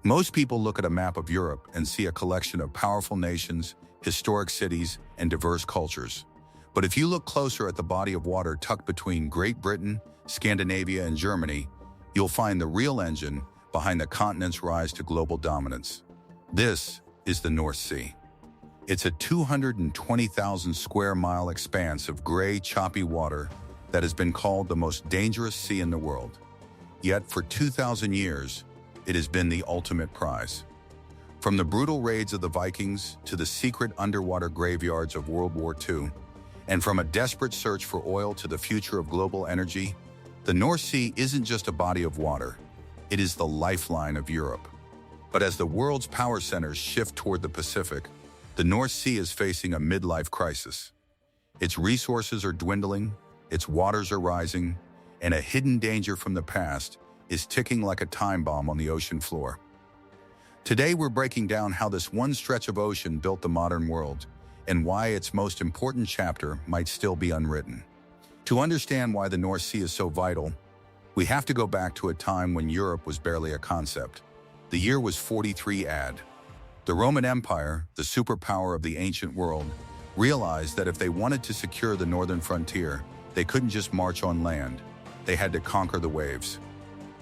Most people look at a map of Europe and see a collection of powerful nations, historic cities, and diverse cultures. But if you look closer at the body of water tucked between Great Britain, Scandinavia, and Germany, you'll find the real engine behind the continent's rise to global dominance. This is the North Sea. It's a 220,000 square mile expanse of gray, choppy water that has been called the most dangerous sea in the world. Yet for 2,000 years, it has been the ultimate prize. From the brutal raids of the Vikings to the secret underwater graveyards of World War II, and from a desperate search for oil to the future of global energy, the North Sea isn't just a body of water. It is the lifeline of Europe. But as the world's power centers shift toward the Pacific, the North Sea is facing a midlife crisis. Its resources are dwindling, its waters are rising, and a hidden danger from the past is ticking like a time bomb on the ocean floor. Today we're breaking down how this one stretch of ocean built the modern world and why its most important chapter might still be unwritten. To understand why the North Sea is so vital, we have to go back to a time when Europe was barely a concept. The year was 43 AD. The Roman Empire, the superpower of the ancient world, realized that if they wanted to secure the northern frontier, they couldn't just march on land. They had to conquer the waves.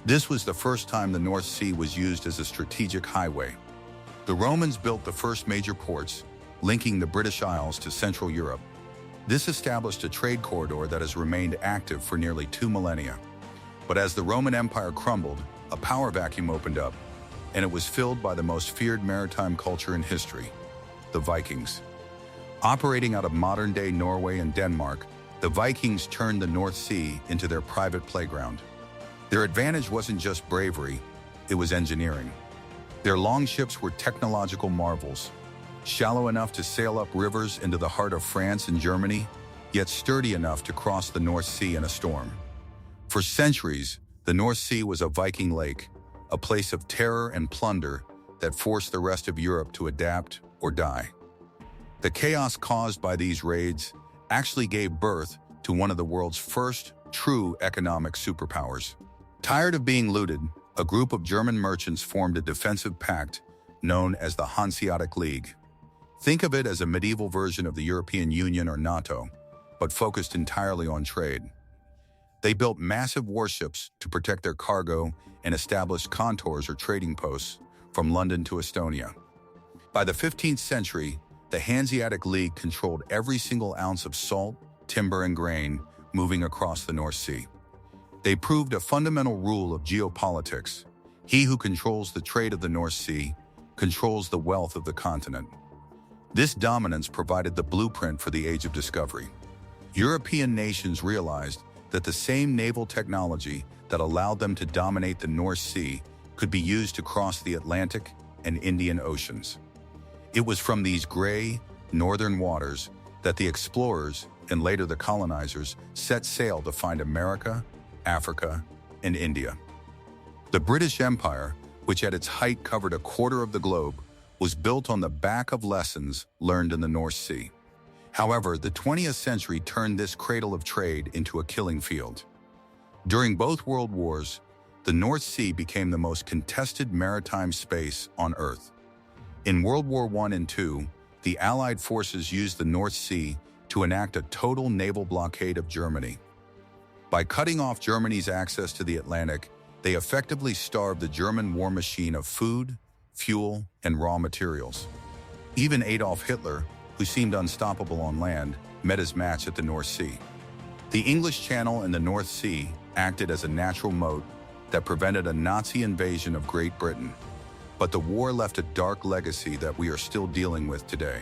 This was the first time the North Sea was used as a strategic highway. The Romans built the first major ports, linking the British Isles to Central Europe. This established a trade corridor that has remained active for nearly 2 millennia. But as the Roman Empire crumbled, a power vacuum opened up, and it was filled by the most feared maritime culture in history, the Vikings. Operating out of modern-day Norway and Denmark, the Vikings turned the North Sea into their private playground. Their advantage wasn't just bravery, it was engineering. Their longships were technological marvels, shallow enough to sail up rivers into the heart of France and Germany, yet sturdy enough to cross the North Sea in a storm. For centuries, the North Sea was a Viking lake, a place of terror and plunder that forced the rest of Europe to adapt or die. The chaos caused by these raids actually gave birth to one of the world's first true economic superpowers. Tired of being looted, a group of German merchants formed a defensive pact known as the Hanseatic League. Think of it as a medieval version of the European Union or NATO, but focused entirely on trade. They built massive warships to protect their cargo and established contours or trading posts from London to Estonia. By the 15th century, the Hanseatic League controlled every single ounce of salt, timber, and grain moving across the North Sea. They proved a fundamental rule of geopolitics. He who controls the trade of the North Sea controls the wealth of the continent. This dominance provided the blueprint for the Age of Discovery. European nations realized that the same naval technology that allowed them to dominate the North Sea could be used to cross the Atlantic and Indian Oceans. It was from these gray, northern waters that the explorers and later the colonizers set sail to find America, Africa, and India. The British Empire, which at its height covered a quarter of the globe, was built on the back of lessons learned in the North Sea. However, the 20th century turned this cradle of trade into a killing field. During both World Wars, the North Sea became the most contested maritime space on Earth. In World War I and II, the Allied forces used the North Sea to enact a total naval blockade of Germany. By cutting off Germany's access to the Atlantic, they effectively starved the German war machine of food, fuel, and raw materials. Even Adolf Hitler, who seemed unstoppable on land, met his match at the North Sea. The English Channel and the North Sea acted as a natural moat that prevented a Nazi invasion of Great Britain. But the war left a dark legacy that we are still dealing with today.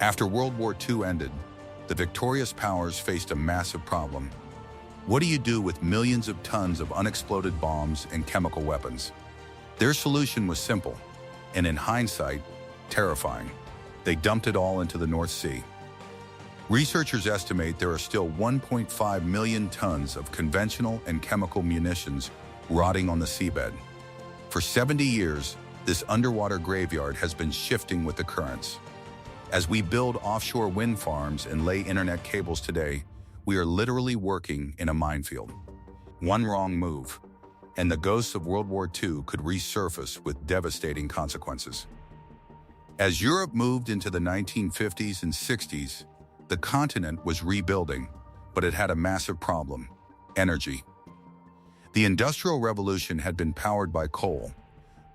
After World War II ended, the victorious powers faced a massive problem. What do you do with millions of tons of unexploded bombs and chemical weapons? Their solution was simple, and in hindsight, terrifying. They dumped it all into the North Sea. Researchers estimate there are still 1.5 million tons of conventional and chemical munitions rotting on the seabed. For 70 years, this underwater graveyard has been shifting with the currents. As we build offshore wind farms and lay internet cables today, we are literally working in a minefield. One wrong move, and the ghosts of World War II could resurface with devastating consequences. As Europe moved into the 1950s and 60s, the continent was rebuilding, but it had a massive problem: energy. The Industrial Revolution had been powered by coal,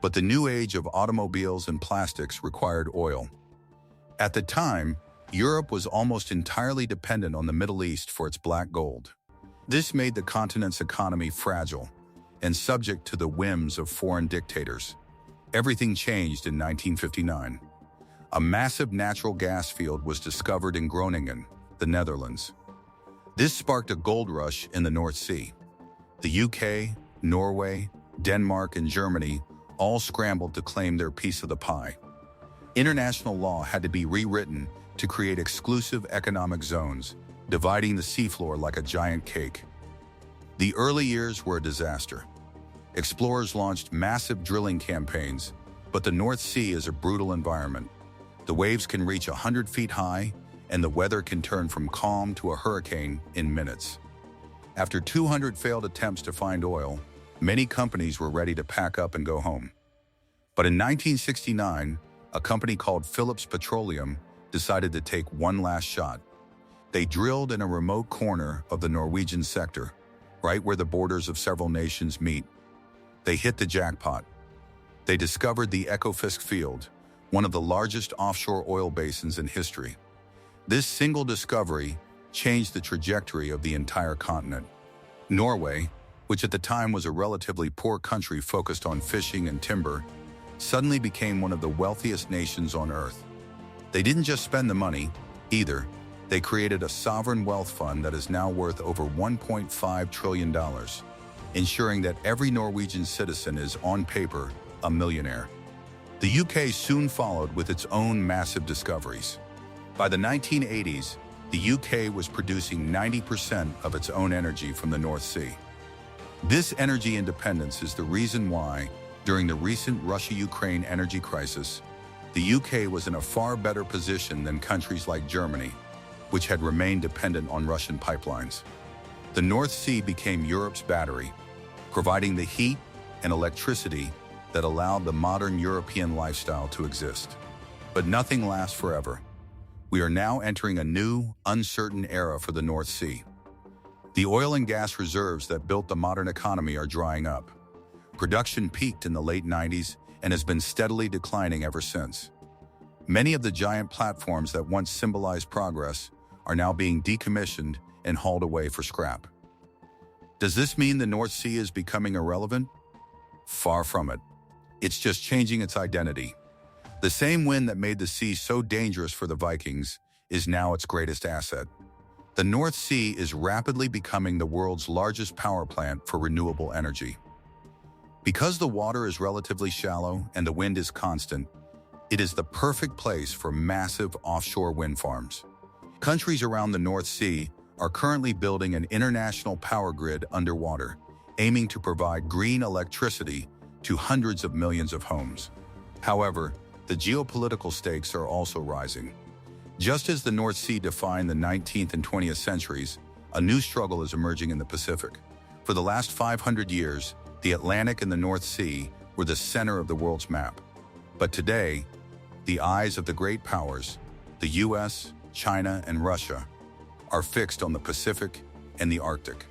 but the new age of automobiles and plastics required oil. At the time, Europe was almost entirely dependent on the Middle East for its black gold. This made the continent's economy fragile and subject to the whims of foreign dictators. Everything changed in 1959. A massive natural gas field was discovered in Groningen, the Netherlands. This sparked a gold rush in the North Sea. The UK, Norway, Denmark, and Germany all scrambled to claim their piece of the pie. International law had to be rewritten to create exclusive economic zones, dividing the seafloor like a giant cake. The early years were a disaster. Explorers launched massive drilling campaigns, but the North Sea is a brutal environment. The waves can reach 100 feet high, and the weather can turn from calm to a hurricane in minutes. After 200 failed attempts to find oil, many companies were ready to pack up and go home. But in 1969, a company called Phillips Petroleum decided to take one last shot. They drilled in a remote corner of the Norwegian sector, right where the borders of several nations meet. They hit the jackpot. They discovered the Ekofisk field, one of the largest offshore oil basins in history. This single discovery changed the trajectory of the entire continent. Norway, which at the time was a relatively poor country focused on fishing and timber, suddenly became one of the wealthiest nations on Earth. They didn't just spend the money, either. They created a sovereign wealth fund that is now worth over $1.5 trillion, ensuring that every Norwegian citizen is, on paper, a millionaire. The UK soon followed with its own massive discoveries. By the 1980s, the UK was producing 90% of its own energy from the North Sea. This energy independence is the reason why, during the recent Russia-Ukraine energy crisis, the UK was in a far better position than countries like Germany, which had remained dependent on Russian pipelines. The North Sea became Europe's battery, providing the heat and electricity that allowed the modern European lifestyle to exist. But nothing lasts forever. We are now entering a new, uncertain era for the North Sea. The oil and gas reserves that built the modern economy are drying up. Production peaked in the late 90s and has been steadily declining ever since. Many of the giant platforms that once symbolized progress are now being decommissioned and hauled away for scrap. Does this mean the North Sea is becoming irrelevant? Far from it. It's just changing its identity. The same wind that made the sea so dangerous for the Vikings is now its greatest asset. The North Sea is rapidly becoming the world's largest power plant for renewable energy. Because the water is relatively shallow and the wind is constant, it is the perfect place for massive offshore wind farms. Countries around the North Sea are currently building an international power grid underwater, aiming to provide green electricity to hundreds of millions of homes. However, the geopolitical stakes are also rising. Just as the North Sea defined the 19th and 20th centuries, a new struggle is emerging in the Pacific. For the last 500 years, the Atlantic and the North Sea were the center of the world's map. But today, the eyes of the great powers, the US, China, and Russia, are fixed on the Pacific and the Arctic.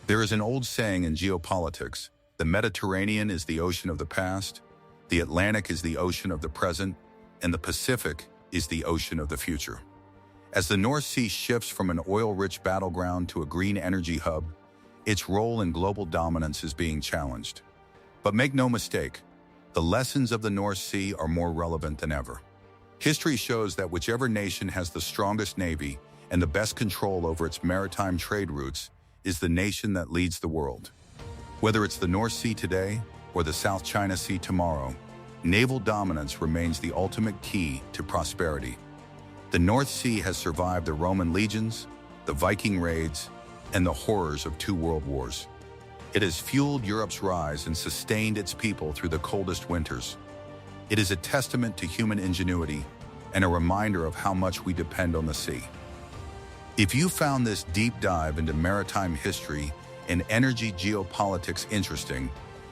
There is an old saying in geopolitics: the Mediterranean is the ocean of the past, the Atlantic is the ocean of the present, and the Pacific is the ocean of the future. As the North Sea shifts from an oil-rich battleground to a green energy hub, its role in global dominance is being challenged. But make no mistake, the lessons of the North Sea are more relevant than ever. History shows that whichever nation has the strongest navy and the best control over its maritime trade routes is the nation that leads the world. Whether it's the North Sea today or the South China Sea tomorrow, naval dominance remains the ultimate key to prosperity. The North Sea has survived the Roman legions, the Viking raids, and the horrors of 2 world wars. It has fueled Europe's rise and sustained its people through the coldest winters. It is a testament to human ingenuity and a reminder of how much we depend on the sea. If you found this deep dive into maritime history and energy geopolitics interesting,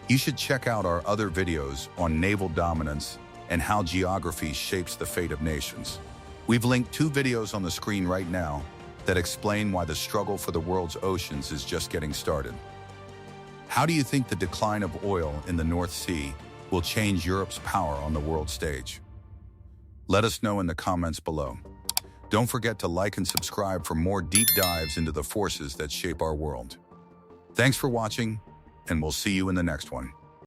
you should check out our other videos on naval dominance and how geography shapes the fate of nations. We've linked 2 videos on the screen right now that explain why the struggle for the world's oceans is just getting started. How do you think the decline of oil in the North Sea will change Europe's power on the world stage? Let us know in the comments below. Don't forget to like and subscribe for more deep dives into the forces that shape our world. Thanks for watching, and we'll see you in the next one.